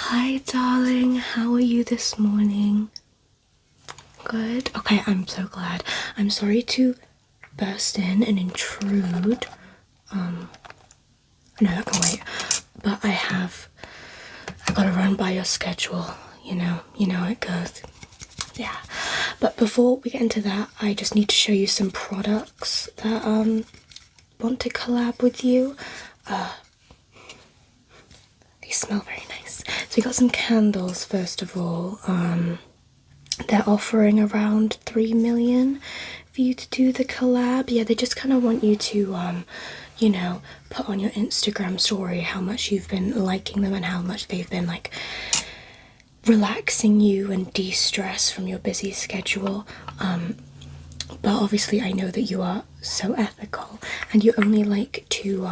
Hi, darling. How are you this morning? Good. Okay, I'm so glad. I'm sorry to burst in and intrude. No, that can wait. But I gotta run by your schedule. You know how it goes. Yeah. But before we get into that, I just need to show you some products that want to collab with you. They smell very nice. So we got some candles first of all. They're offering around 3 million for you to do the collab. Yeah, they just kind of want you to put on your Instagram story how much you've been liking them and how much they've been like relaxing you and de-stress from your busy schedule. But obviously I know that you are so ethical and you only like to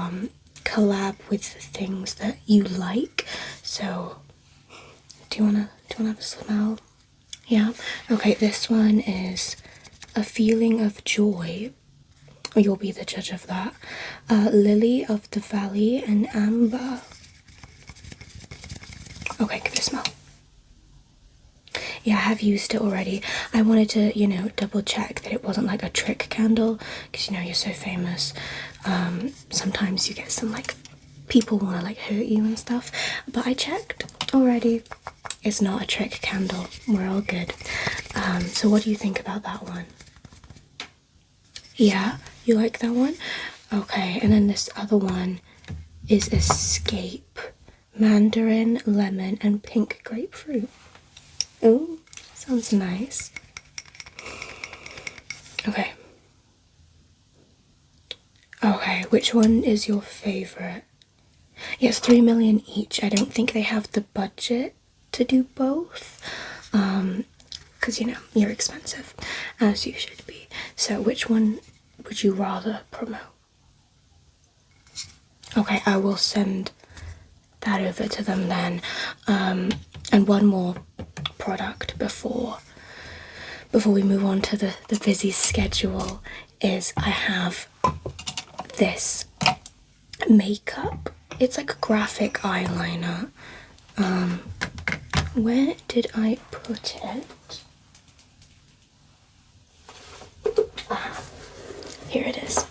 collab with things that you like. So do you wanna have a smell? Yeah? Okay, this one is a feeling of joy. You'll be the judge of that. Lily of the Valley and Amber. Okay, give it a smell. Yeah, I have used it already. I wanted to, double check that it wasn't like a trick candle, because you're so famous. Sometimes you get some like people want to like hurt you and stuff, but I checked already. It's not a trick candle. We're all good. So what do you think about that one? Yeah, you like that one? Okay, and then this other one is Escape. Mandarin, lemon, and pink grapefruit. Oh, sounds nice. Okay. Okay, which one is your favorite? Yes, 3 million each. I don't think they have the budget to do both. Because you're expensive, as you should be. So which one would you rather promote? Okay, I will send that over to them then. And one more product before we move on to the busy schedule is I have this makeup. It's like a graphic eyeliner. Where did I put it? Here it is.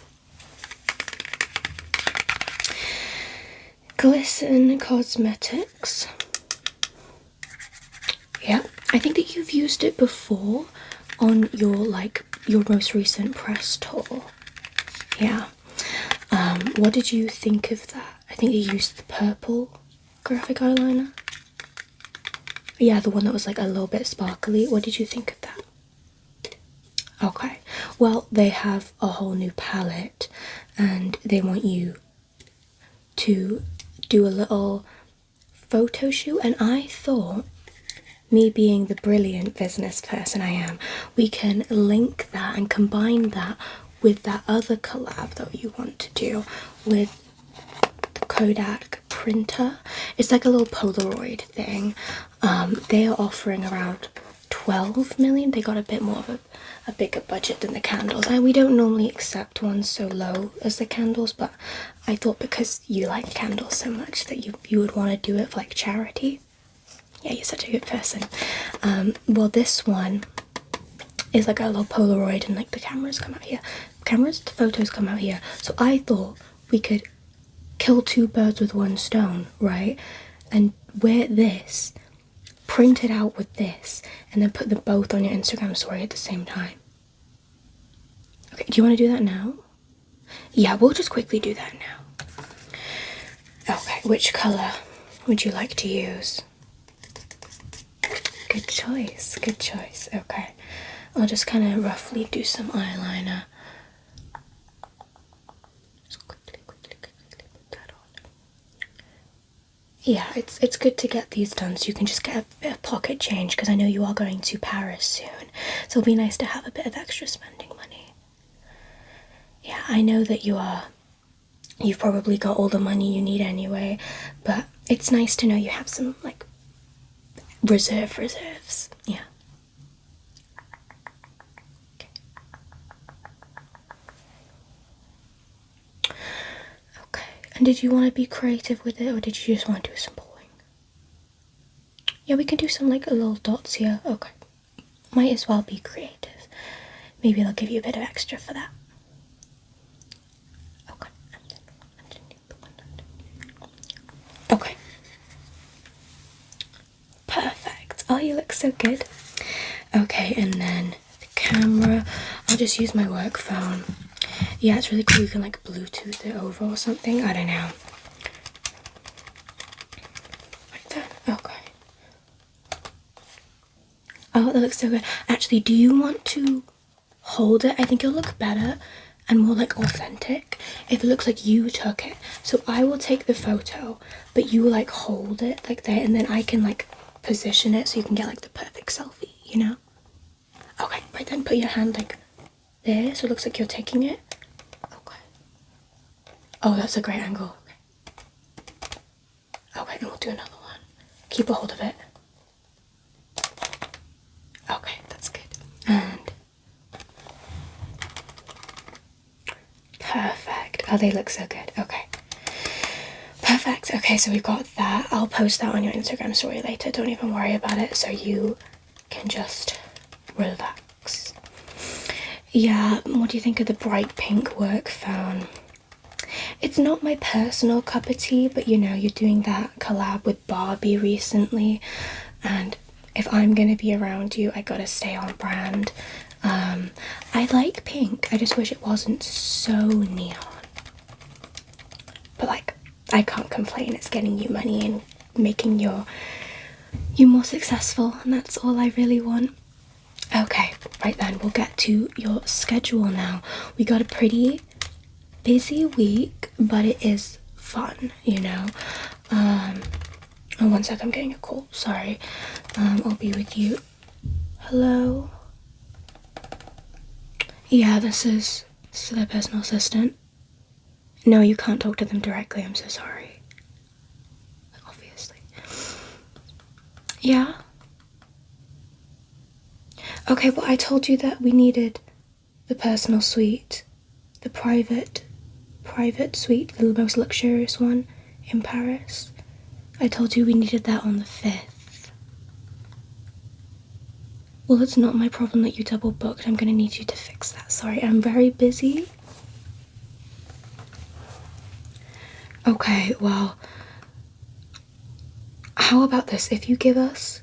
Glisten Cosmetics. Yeah, I think that you've used it before on your most recent press tour. Yeah. What did you think of that? I think you used the purple graphic eyeliner. Yeah, the one that was like a little bit sparkly. What did you think of that? Okay. Well, they have a whole new palette and they want you to do a little photo shoot, and I thought, me being the brilliant business person I am, we can link that and combine that with that other collab that you want to do with the Kodak printer. It's like a little Polaroid thing. They are offering around 12 million. They got a bit more of a bigger budget than the candles, and we don't normally accept ones so low as the candles, but I thought because you like candles so much that you would want to do it for like charity. Yeah, you're such a good person. Well, this one is like a little Polaroid and like the cameras come out here. The photos come out here. So I thought we could kill two birds with one stone, right? And wear this, print it out with this, and then put them both on your Instagram story at the same time. Okay, do you want to do that now? Yeah, we'll just quickly do that now. Okay, which colour would you like to use? Good choice, good choice. Okay, I'll just kind of roughly do some eyeliner. Just quickly put that on. Yeah, it's good to get these done so you can just get a bit of pocket change, because I know you are going to Paris soon, so it'll be nice to have a bit of extra spending money. Yeah, I know that you've probably got all the money you need anyway, but it's nice to know you have some like reserves. Yeah. Okay. And did you want to be creative with it, or did you just want to do some pulling? Yeah, we can do some like little dots here. Okay. Might as well be creative. Maybe they'll give you a bit of extra for that. Okay. Okay. Perfect. Oh, you look so good. Okay, and then the camera. I'll just use my work phone. Yeah, it's really cool. You can like Bluetooth it over or something. I don't know. Right there. Okay. Oh, that looks so good. Actually, do you want to hold it? I think it'll look better and more like authentic if it looks like you took it. So I will take the photo, but you like hold it like that, and then I can like position it so you can get like the perfect selfie, you know? Okay, right then put your hand like there so it looks like you're taking it. Okay. Oh, that's a great angle. Okay. Okay, and we'll do another one. Keep a hold of it. Okay, that's good. And perfect. Oh, they look so good. Okay. Perfect. Okay, so we've got that. I'll post that on your Instagram story later. Don't even worry about it, so you can just relax. Yeah, what do you think of the bright pink work phone? It's not my personal cup of tea, but you know, you're doing that collab with Barbie recently, and if I'm gonna be around you, I gotta stay on brand. I like pink. I just wish it wasn't so neon. But like, I can't complain. It's getting you money and making you more successful, and that's all I really want. Okay, right then, we'll get to your schedule now. We got a pretty busy week, but it is fun, you know. Oh, one sec, I'm getting a call. Sorry. I'll be with you. Hello? Yeah, this is their personal assistant. No, you can't talk to them directly. I'm so sorry. Obviously. Yeah? Okay, well, I told you that we needed the personal suite, the private suite, the most luxurious one in Paris. I told you we needed that on the 5th. Well, it's not my problem that you double booked. I'm gonna need you to fix that. Sorry, I'm very busy. Okay, well, how about this? If you give us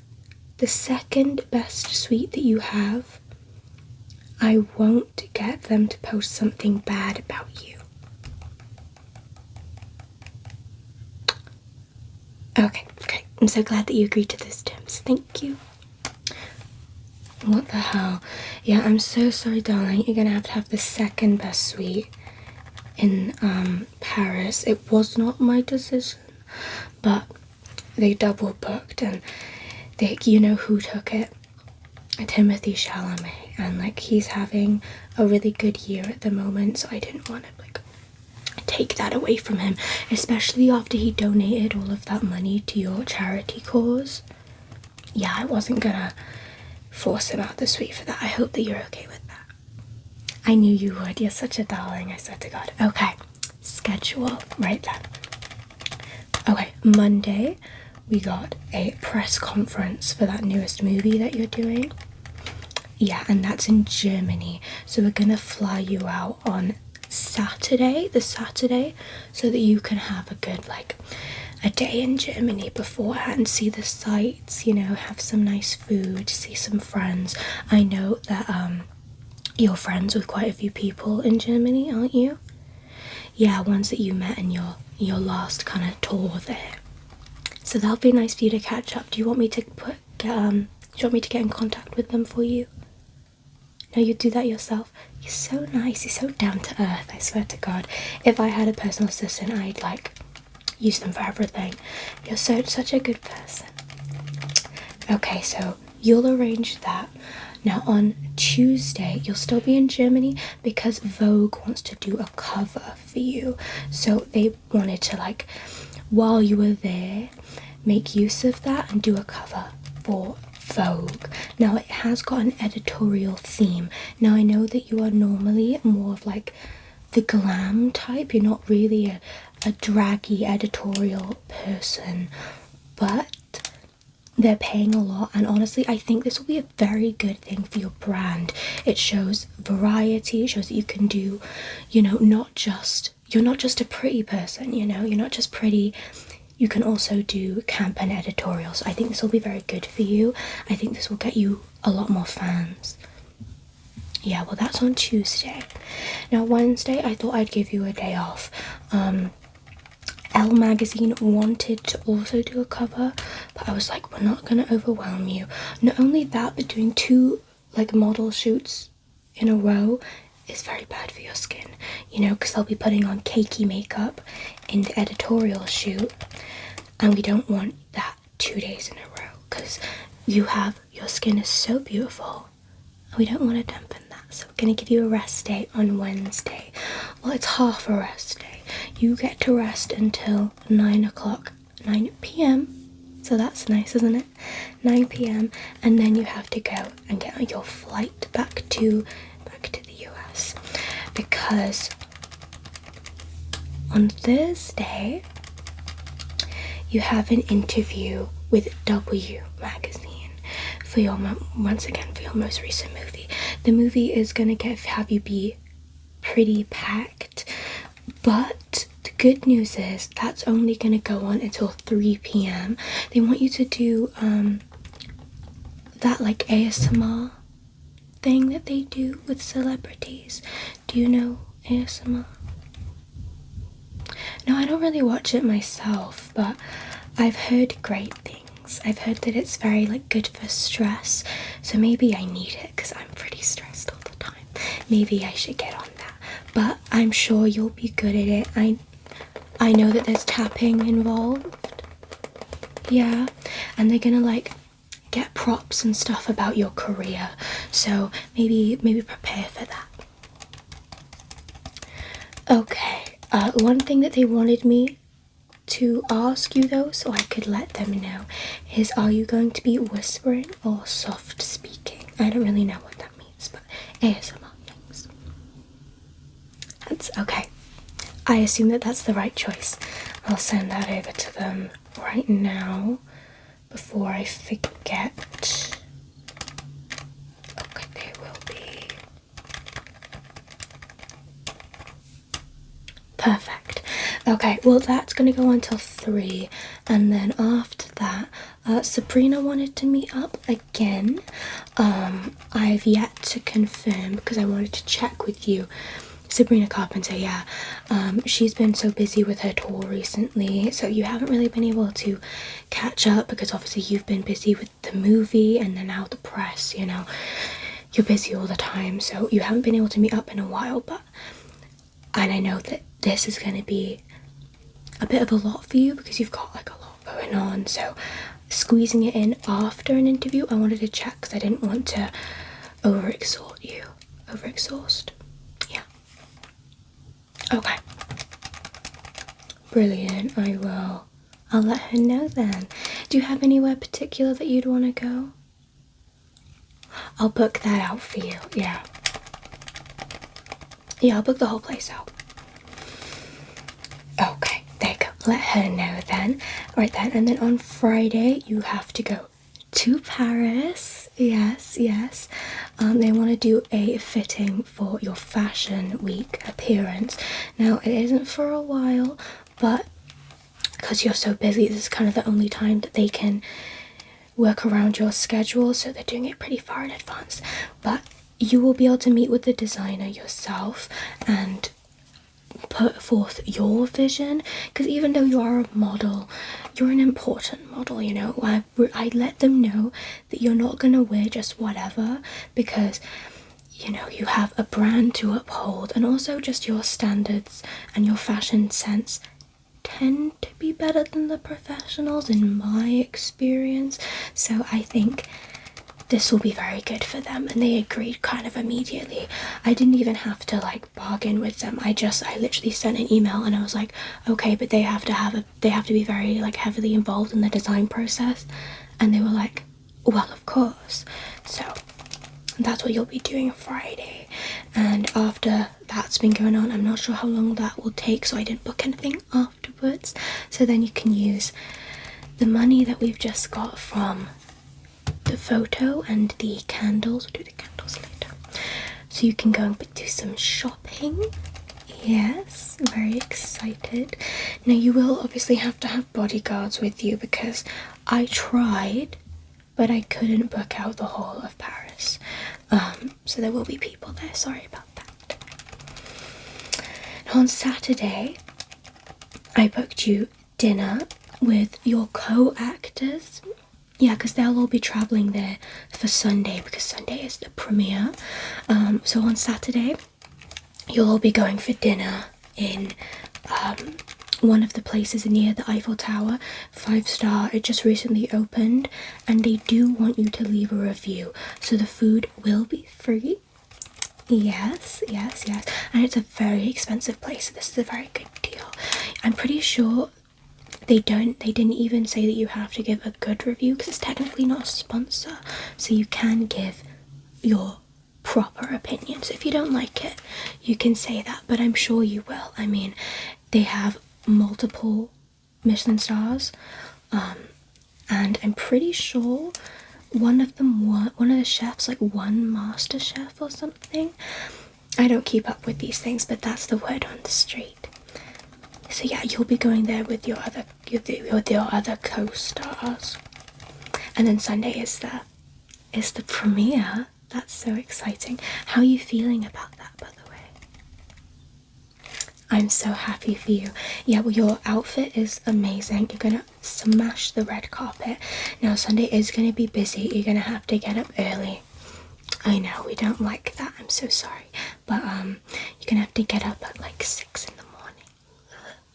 the second best suite that you have, I won't get them to post something bad about you. Okay. I'm so glad that you agreed to those terms. Thank you. What the hell? Yeah, I'm so sorry, darling. You're gonna have the second best suite in Paris. It was not my decision, but they double booked, and you know who took it? Timothy Chalamet, and like he's having a really good year at the moment, so I didn't want to like take that away from him, especially after he donated all of that money to your charity cause. Yeah, I wasn't gonna force him out the suite for that. I hope that you're okay with that. I knew you would. You're such a darling, I swear to God. Okay, schedule right then. Okay, Monday we got a press conference for that newest movie that you're doing. Yeah, and that's in Germany. So we're gonna fly you out on Saturday, so that you can have a good like a day in Germany beforehand, see the sights, you know, have some nice food, see some friends. I know that you're friends with quite a few people in Germany, aren't you? Yeah, ones that you met in your last kind of tour there. So that'll be nice for you to catch up. Do you want me to get in contact with them for you? No, you do that yourself. You're so nice. You're so down to earth. I swear to God. If I had a personal assistant, I'd like use them for everything. You're such a good person. Okay, so you'll arrange that. Now on Tuesday, you'll still be in Germany because Vogue wants to do a cover for you. So they wanted to like, while you were there, make use of that and do a cover for Vogue. Now it has got an editorial theme. Now I know that you are normally more of like the glam type. You're not really a draggy editorial person, but they're paying a lot, and honestly I think this will be a very good thing for your brand. It shows variety, it shows that you can do, you know, you're not just a pretty person, you know, you're not just pretty, you can also do camp and editorials. I think this will be very good for you. I think this will get you a lot more fans. Yeah, well, that's on Tuesday. Now Wednesday I thought I'd give you a day off. Elle magazine wanted to also do a cover, but I was like, we're not gonna overwhelm you. Not only that, but doing 2 like model shoots in a row is very bad for your skin, you know, because they'll be putting on cakey makeup in the editorial shoot, and we don't want that 2 days in a row, because your skin is so beautiful and we don't want to dampen that. So we're gonna give you a rest day on Wednesday. Well, it's half a rest day. You get to rest until 9 p.m. So that's nice, isn't it? 9 p.m. and then you have to go and get on your flight back to the US, because on Thursday you have an interview with W magazine for your once again for your most recent movie. The movie is gonna have you be pretty packed, but the good news is that's only gonna go on until 3 p.m. They want you to do that like ASMR thing that they do with celebrities. Do you know ASMR? No, I don't really watch it myself, but I've heard great things. I've heard that it's very like good for stress, so maybe I need it because I'm pretty stressed all the time. Maybe I should get on that, but I'm sure you'll be good at it. I know that there's tapping involved. Yeah, and they're gonna like get props and stuff about your career, so maybe prepare for that. Okay, one thing that they wanted me to ask you though, so I could let them know, is are you going to be whispering or soft speaking? I don't really know what that means, but ASMR things. That's okay. I assume that that's the right choice. I'll send that over to them right now before I forget. Okay, they will be. Perfect. Okay, well that's gonna go until 3, and then after that, Sabrina wanted to meet up again. I've yet to confirm because I wanted to check with you. Sabrina Carpenter, yeah. She's been so busy with her tour recently, so you haven't really been able to catch up because obviously you've been busy with the movie and then now the press, you know. You're busy all the time, so you haven't been able to meet up in a while, and I know that this is going to be a bit of a lot for you because you've got like a lot going on, so squeezing it in after an interview, I wanted to check because I didn't want to overexhaust. Yeah. Okay. Brilliant. I'll let her know then. Do you have anywhere particular that you'd want to go? I'll book that out for you. Yeah, I'll book the whole place out. Okay, there you go. Let her know then. Right then, and then on Friday you have to go to Paris. Yes. They want to do a fitting for your fashion week appearance. Now it isn't for a while, but because you're so busy, this is kind of the only time that they can work around your schedule, so they're doing it pretty far in advance. But you will be able to meet with the designer yourself and put forth your vision, because even though you are a model, you're an important model, you know. I let them know that you're not gonna wear just whatever, because you know you have a brand to uphold, and also just your standards and your fashion sense tend to be better than the professionals in my experience. So I think this will be very good for them, and they agreed kind of immediately. I didn't even have to like bargain with them. I literally sent an email and I was like, okay, but they have to be very like heavily involved in the design process, and they were like, well, of course. So that's what you'll be doing Friday, and after that's been going on, I'm not sure how long that will take, so I didn't book anything afterwards. So then you can use the money that we've just got from the photo and the candles, we'll do the candles later. So you can go and do some shopping. Yes, very excited. Now you will obviously have to have bodyguards with you because I tried, but I couldn't book out the whole of Paris. So there will be people there, sorry about that. Now on Saturday, I booked you dinner with your co-actors. Yeah, because they'll all be travelling there for Sunday because Sunday is the premiere. So on Saturday, you'll all be going for dinner in one of the places near the Eiffel Tower, 5-star. It just recently opened, and they do want you to leave a review. So the food will be free. Yes, yes, yes. And it's a very expensive place. So this is a very good deal. I'm pretty sure they didn't even say that you have to give a good review because it's technically not a sponsor. So you can give your proper opinion. So if you don't like it, you can say that, but I'm sure you will. I mean, they have multiple Michelin stars, and I'm pretty sure one of the chefs won Master Chef or something. I don't keep up with these things, but that's the word on the street. So yeah, you'll be going there with your other co-stars, and then Sunday is the premiere. That's so exciting. How are you feeling about that, by the way? I'm so happy for you. Yeah, well, your outfit is amazing. You're gonna smash the red carpet. Now, Sunday is gonna be busy. You're gonna have to get up early. I know, we don't like that. I'm so sorry. But, you're gonna have to get up at like 6 in the morning.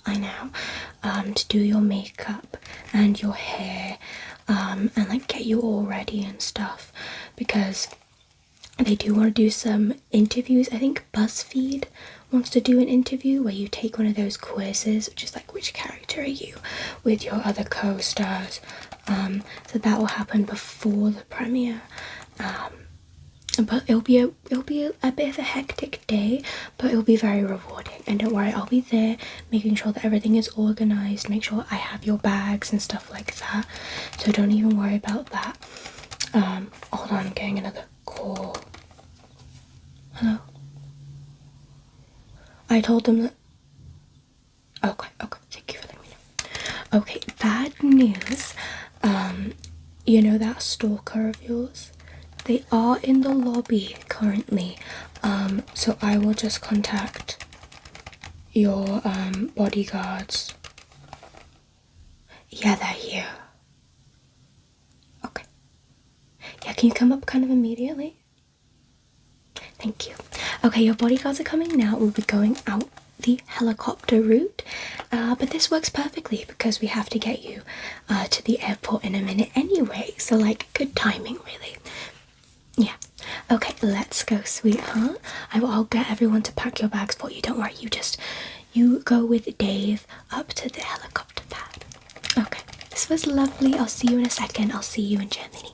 I know. To do your makeup and your hair, and like get you all ready and stuff. Because they do want to do some interviews. I think BuzzFeed wants to do an interview where you take one of those quizzes, which is like, which character are you, with your other co-stars. So that will happen before the premiere. But it'll be a bit of a hectic day, but it'll be very rewarding. And don't worry, I'll be there making sure that everything is organized, make sure I have your bags and stuff like that. So don't even worry about that. Hold on, I'm getting another call. Hello? I told them that... Okay, thank you for letting me know. Okay, bad news. You know that stalker of yours? They are in the lobby currently. So I will just contact your bodyguards. Yeah, they're here. Okay. Yeah, can you come up kind of immediately? Thank you. Okay, your bodyguards are coming now. We'll be going out the helicopter route, but this works perfectly because we have to get you to the airport in a minute anyway, so like good timing really. Yeah. Okay, let's go, sweetheart. I'll get everyone to pack your bags for you. Don't worry, you go with Dave up to the helicopter pad. Okay, this was lovely. I'll see you in a second. I'll see you in Germany.